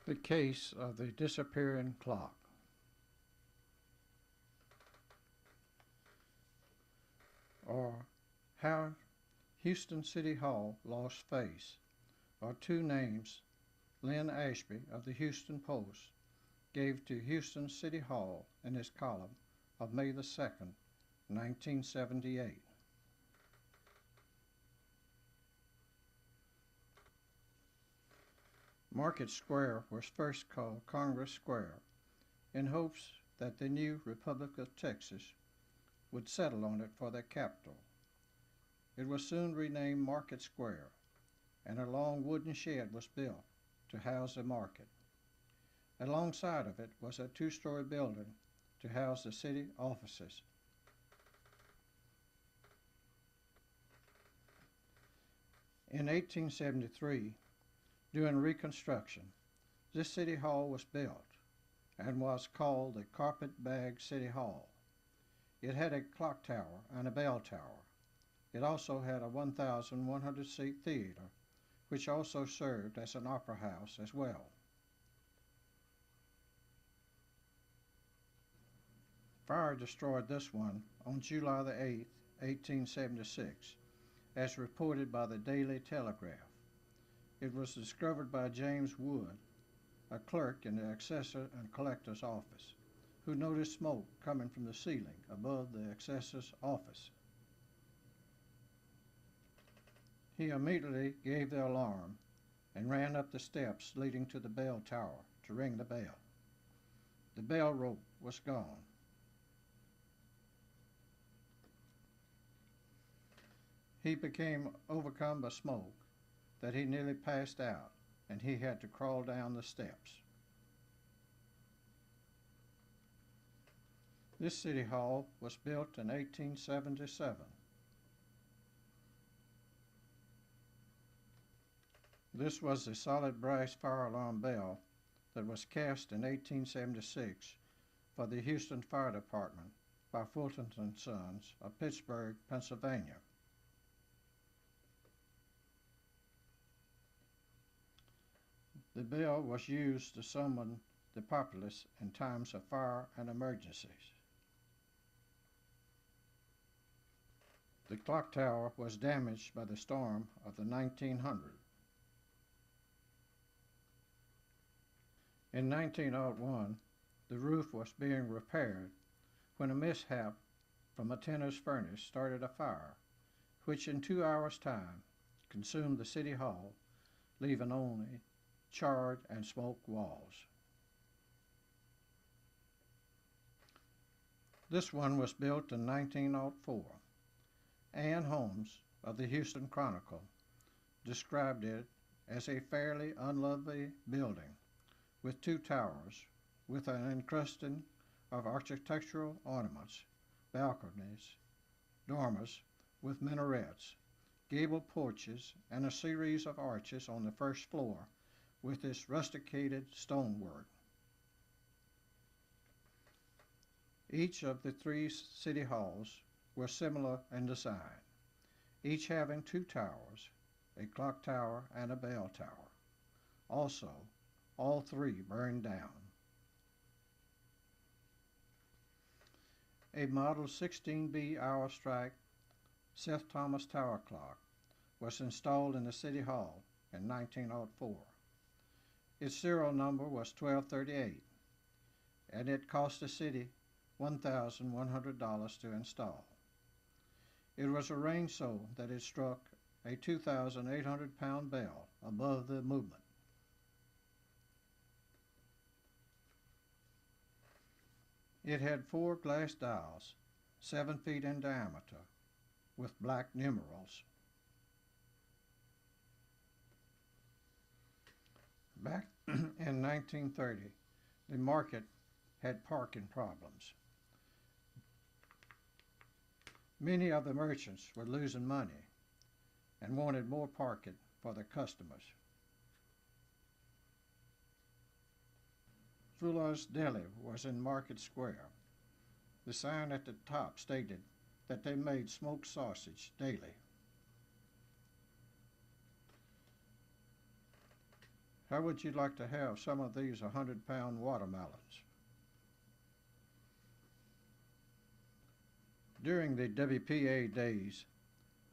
The case of the disappearing clock. Or how Houston City Hall lost face, are two names Lynn Ashby of the Houston Post gave to Houston City Hall in his column of May the 2nd, 1978. Market Square was first called Congress Square in hopes that the new Republic of Texas would settle on it for their capital. It was soon renamed Market Square, and a long wooden shed was built to house the market. Alongside of it was a two-story building to house the city offices. In 1873, during Reconstruction, this city hall was built and was called the Carpet-Bag City Hall. It had a clock tower and a bell tower. It also had a 1,100-seat theater, which also served as an opera house as well. Fire destroyed this one on July the 8th, 1876, as reported by the Daily Telegraph. It was discovered by James Wood, a clerk in the Assessor and Collector's office, who noticed smoke coming from the ceiling above the Assessor's office. He immediately gave the alarm and ran up the steps leading to the bell tower to ring the bell. The bell rope was gone. He became overcome by smoke that he nearly passed out, and he had to crawl down the steps. This city hall was built in 1877. This was the solid brass fire alarm bell that was cast in 1876 for the Houston Fire Department by Fulton and Sons of Pittsburgh, Pennsylvania. The bell was used to summon the populace in times of fire and emergencies. The clock tower was damaged by the storm of the 1900. In 1901, the roof was being repaired when a mishap from a tinner's furnace started a fire, which in 2 hours' time consumed the city hall, leaving only charred and smoked walls. This one was built in 1904. Ann Holmes of the Houston Chronicle described it as a fairly unlovely building with two towers, with an encrusting of architectural ornaments, balconies, dormers with minarets, gabled porches, and a series of arches on the first floor with its rusticated stonework. Each of the three city halls were similar in design, each having two towers, a clock tower and a bell tower. Also, all three burned down. A Model 16B hour strike Seth Thomas Tower clock was installed in the City Hall in 1904. Its serial number was 1238, and it cost the city $1,100 to install. It was arranged so that it struck a 2,800-pound bell above the movement. It had 4 glass dials, 7 feet in diameter, with black numerals. Back in 1930, the market had parking problems. Many of the merchants were losing money and wanted more parking for their customers. Fuller's Deli was in Market Square. The sign at the top stated that they made smoked sausage daily. How would you like to have some of these 100-pound watermelons? During the WPA days,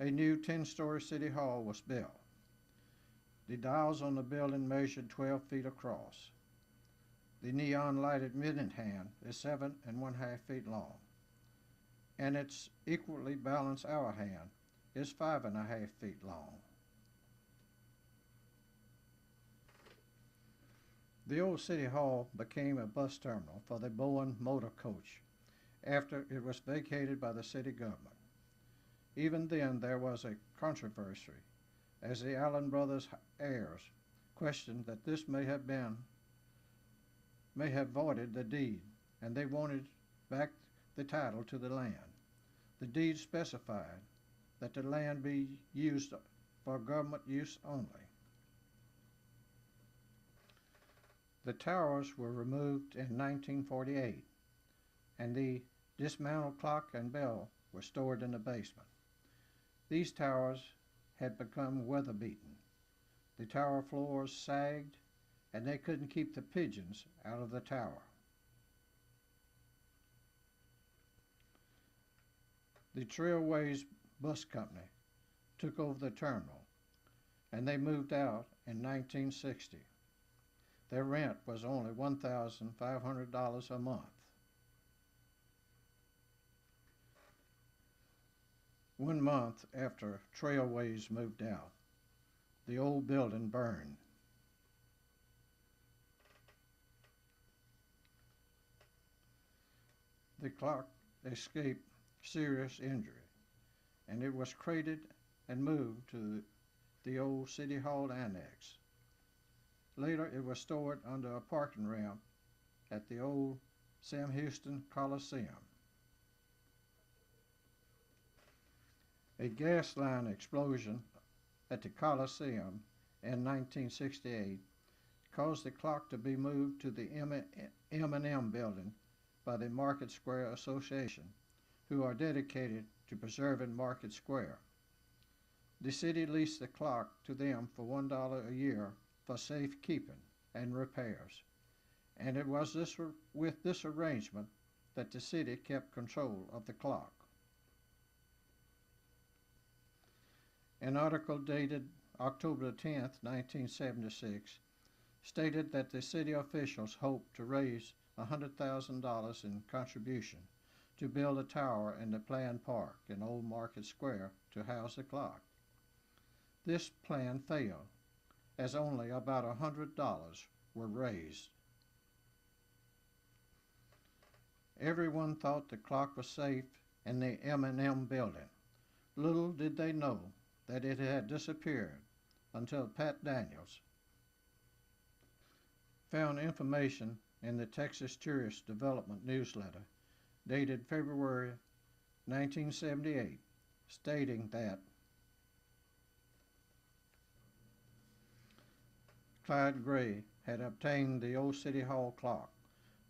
a new 10-story city hall was built. The dials on the building measured 12 feet across. The neon-lighted minute hand is 7½ feet long, and its equally balanced hour hand is 5½ feet long. The old city hall became a bus terminal for the Bowen motor coach after it was vacated by the city government. Even then there was a controversy, as the Allen brothers' heirs questioned that this may have voided the deed, and they wanted back the title to the land. The deed specified that the land be used for government use only. The towers were removed in 1948, and the dismantled clock and bell were stored in the basement. These towers had become weather-beaten. The tower floors sagged, and they couldn't keep the pigeons out of the tower. The Trailways Bus Company took over the terminal, and they moved out in 1960. Their rent was only $1,500 a month. One month after Trailways moved out, the old building burned. The clock escaped serious injury, and it was crated and moved to the old City Hall annex. Later, it was stored under a parking ramp at the old Sam Houston Coliseum. A gas line explosion at the Coliseum in 1968 caused the clock to be moved to the M&M building by the Market Square Association, who are dedicated to preserving Market Square. The city leased the clock to them for $1 a year for safekeeping and repairs, and it was with this arrangement that the city kept control of the clock. An article dated October 10, 1976, stated that the city officials hoped to raise $100,000 in contribution to build a tower in the planned park in Old Market Square to house the clock. This plan failed, as only about $100 were raised. Everyone thought the clock was safe in the M&M building. Little did they know that it had disappeared until Pat Daniels found information in the Texas Tourist Development newsletter dated February 1978, stating that Clyde Gray had obtained the old City Hall clock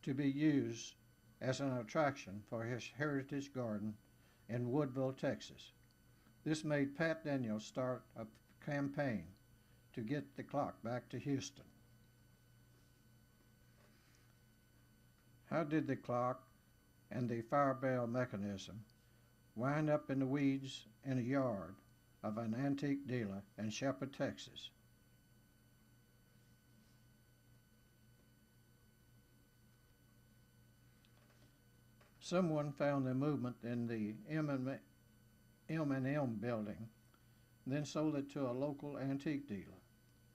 to be used as an attraction for his heritage garden in Woodville, Texas. This made Pat Daniels start a campaign to get the clock back to Houston. How did the clock and the fire bell mechanism wind up in the weeds in a yard of an antique dealer in Shepherd, Texas? Someone found the movement in the M&M building, then sold it to a local antique dealer,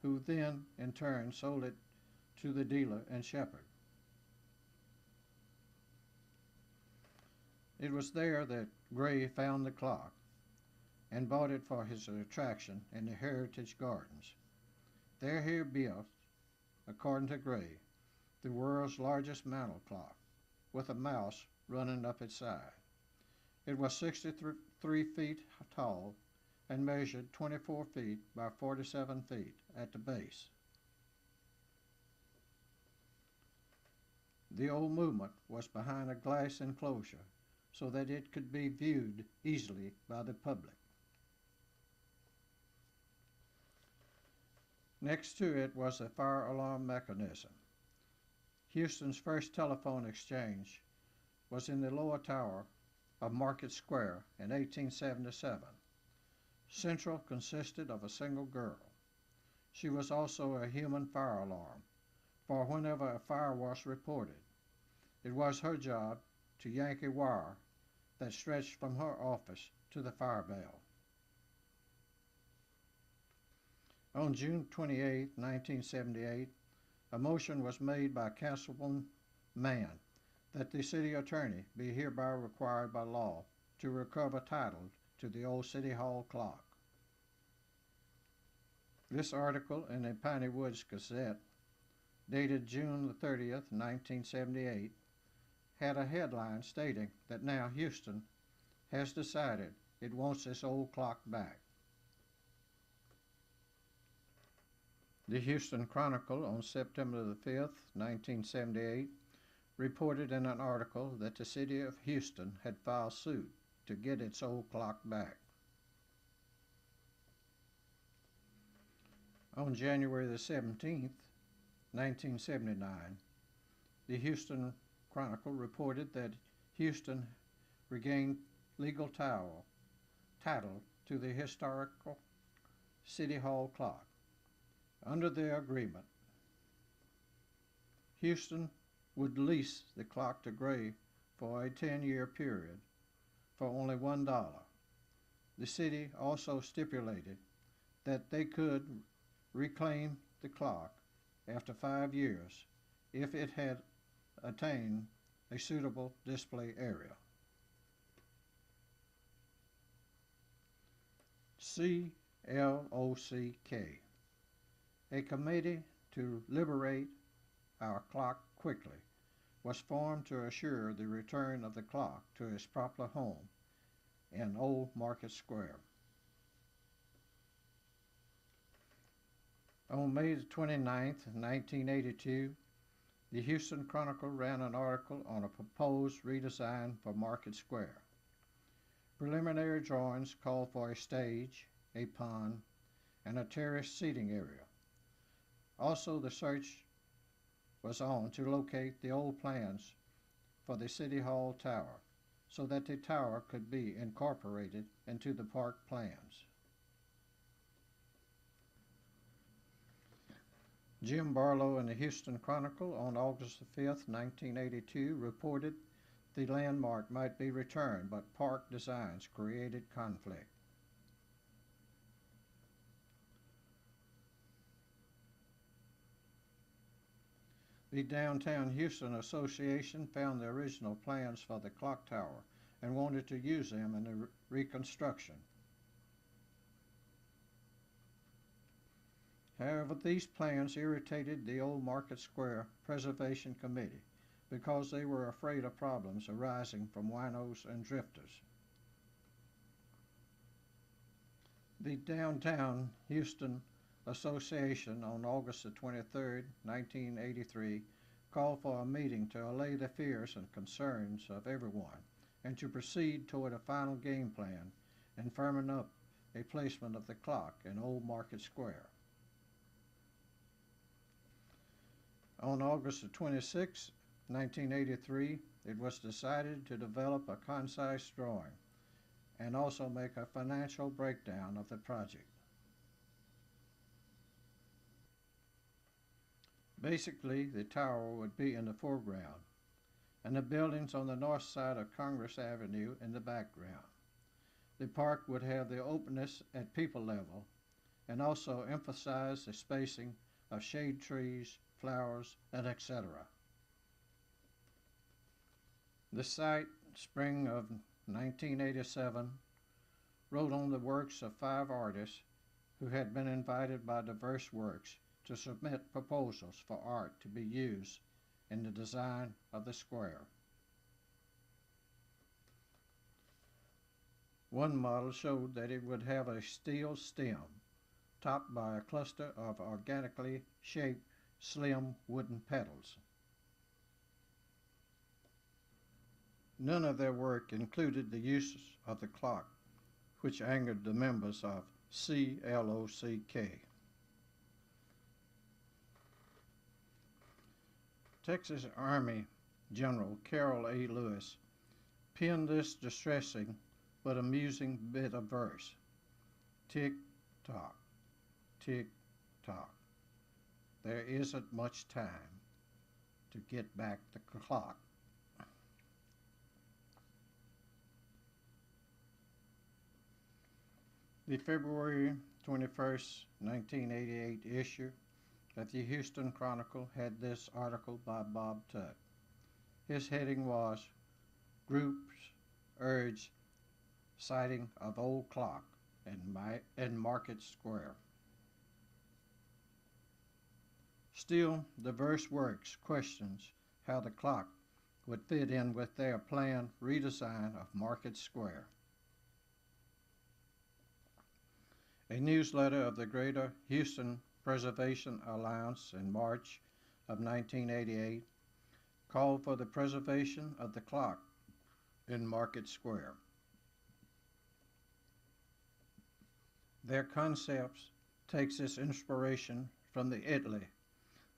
who then in turn sold it to the dealer in Shepherd. It was there that Gray found the clock and bought it for his attraction in the Heritage Gardens. There he built, according to Gray, the world's largest mantel clock, with a mouse running up its side. It was 63 feet tall and measured 24 feet by 47 feet at the base. The old movement was behind a glass enclosure so that it could be viewed easily by the public. Next to it was a fire alarm mechanism. Houston's first telephone exchange was in the lower tower of Market Square in 1877. Central consisted of a single girl. She was also a human fire alarm, for whenever a fire was reported, it was her job to yank a wire that stretched from her office to the fire bell. On June 28, 1978, a motion was made by Councilman Mann that the city attorney be hereby required by law to recover title to the old City Hall clock. This article in the Piney Woods Gazette, dated June 30th, 1978, had a headline stating that now Houston has decided it wants its old clock back. The Houston Chronicle on September the 5th, 1978, reported in an article that the city of Houston had filed suit to get its old clock back. On January the 17th, 1979, the Houston Chronicle reported that Houston regained legal title to the historical City Hall clock. Under the agreement, Houston would lease the clock to Gray for a 10-year period for only $1. The city also stipulated that they could reclaim the clock after 5 years if it had attained a suitable display area. CLOCK, a committee to liberate our clock quickly, was formed to assure the return of the clock to its proper home in Old Market Square. On May 29, 1982, the Houston Chronicle ran an article on a proposed redesign for Market Square. Preliminary drawings called for a stage, a pond, and a terraced seating area. Also, the search was on to locate the old plans for the City Hall Tower so that the tower could be incorporated into the park plans. Jim Barlow in the Houston Chronicle on August 5, 1982, reported the landmark might be returned, but park designs created conflict. The Downtown Houston Association found the original plans for the clock tower and wanted to use them in the reconstruction. However, these plans irritated the Old Market Square Preservation Committee because they were afraid of problems arising from winos and drifters. The Downtown Houston Association on August 23, 1983, called for a meeting to allay the fears and concerns of everyone and to proceed toward a final game plan and firming up a placement of the clock in Old Market Square. On August 26, 1983, it was decided to develop a concise drawing and also make a financial breakdown of the project. Basically, the tower would be in the foreground and the buildings on the north side of Congress Avenue in the background. The park would have the openness at people level and also emphasize the spacing of shade trees, flowers, and etc. The site, spring of 1987, wrote on the works of 5 artists who had been invited by Diverse Works to submit proposals for art to be used in the design of the square. One model showed that it would have a steel stem topped by a cluster of organically shaped slim wooden petals. None of their work included the use of the clock, which angered the members of CLOCK. Texas Army General Carroll A. Lewis penned this distressing but amusing bit of verse. Tick tock, tick tock. There isn't much time to get back the clock. The February 21st, 1988 issue of the Houston Chronicle had this article by Bob Tutt. His heading was Groups Urge Sighting of Old Clock in Market Square. Still, the verse works questions how the clock would fit in with their planned redesign of Market Square. A newsletter of the Greater Houston Preservation Alliance in March of 1988 called for the preservation of the clock in Market Square. Their concepts takes its inspiration from the Italy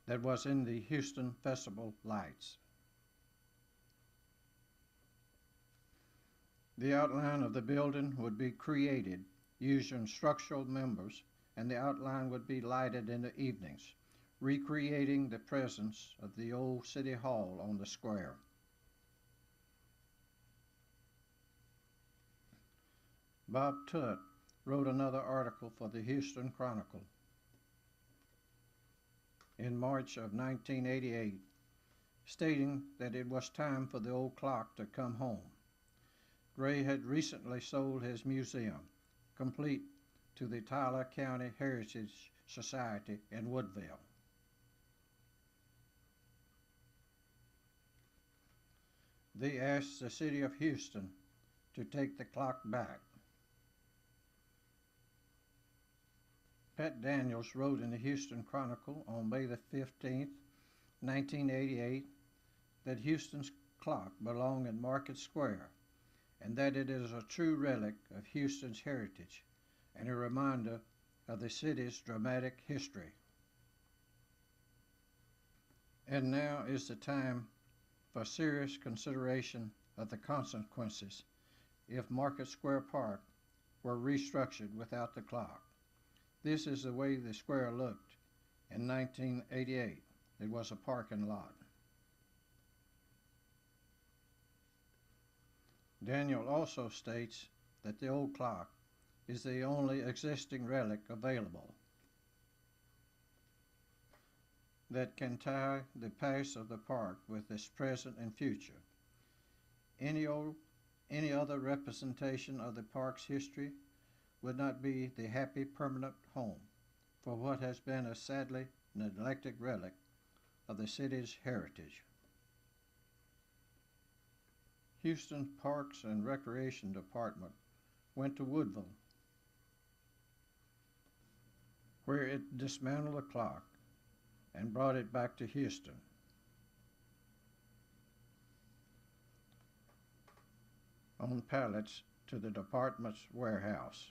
that was in the Houston Festival lights. The outline of the building would be created using structural members, and the outline would be lighted in the evenings, recreating the presence of the old City Hall on the square. Bob Tutt wrote another article for the Houston Chronicle in March of 1988, stating that it was time for the old clock to come home. Gray had recently sold his museum, complete, to the Tyler County Heritage Society in Woodville. They asked the city of Houston to take the clock back. Pat Daniels wrote in the Houston Chronicle on May the 15th, 1988, that Houston's clock belonged in Market Square and that it is a true relic of Houston's heritage and a reminder of the city's dramatic history. And now is the time for serious consideration of the consequences if Market Square Park were restructured without the clock. This is the way the square looked in 1988. It was a parking lot. Daniel also states that the old clock is the only existing relic available that can tie the past of the park with its present and future. Any other representation of the park's history would not be the happy permanent home for what has been a sadly neglected relic of the city's heritage. Houston Parks and Recreation Department went to Woodville, where it dismantled the clock and brought it back to Houston. On pallets to the department's warehouse,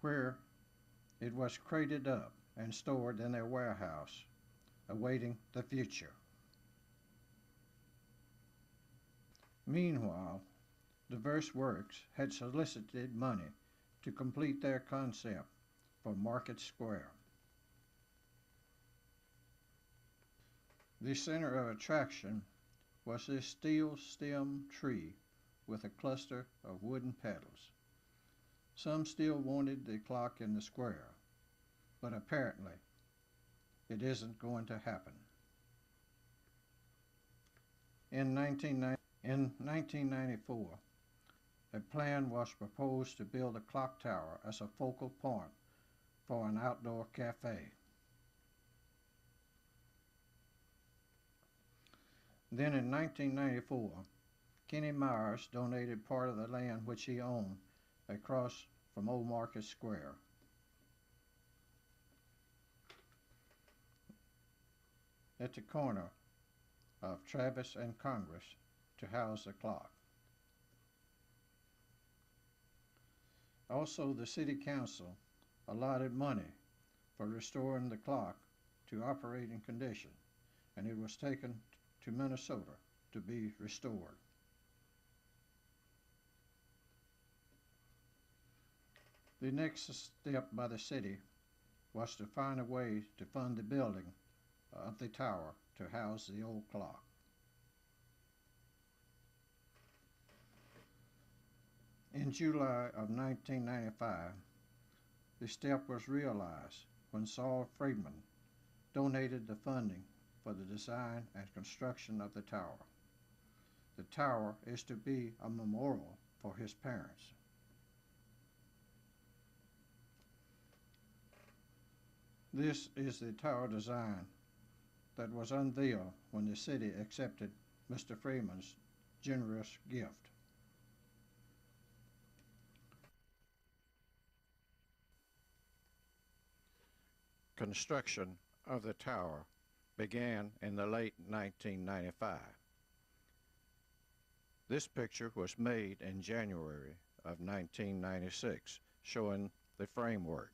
where it was crated up and stored in their warehouse, awaiting the future. Meanwhile, Diverse Works had solicited money to complete their concept for Market Square. The center of attraction was this steel stem tree with a cluster of wooden petals. Some still wanted the clock in the square, but apparently it isn't going to happen. In 1994, a plan was proposed to build a clock tower as a focal point for an outdoor cafe. Then in 1994, Kenny Myers donated part of the land which he owned across from Old Market Square. At the corner of Travis and Congress to house the clock. Also, the City Council allotted money for restoring the clock to operating condition, and it was taken to Minnesota to be restored. The next step by the city was to find a way to fund the building of the tower to house the old clock. In July of 1995, the step was realized when Saul Friedman donated the funding for the design and construction of the tower. The tower is to be a memorial for his parents. This is the tower design that was unveiled when the city accepted Mr. Friedman's generous gift. Construction of the tower began in the late 1995. This picture was made in January of 1996, showing the framework.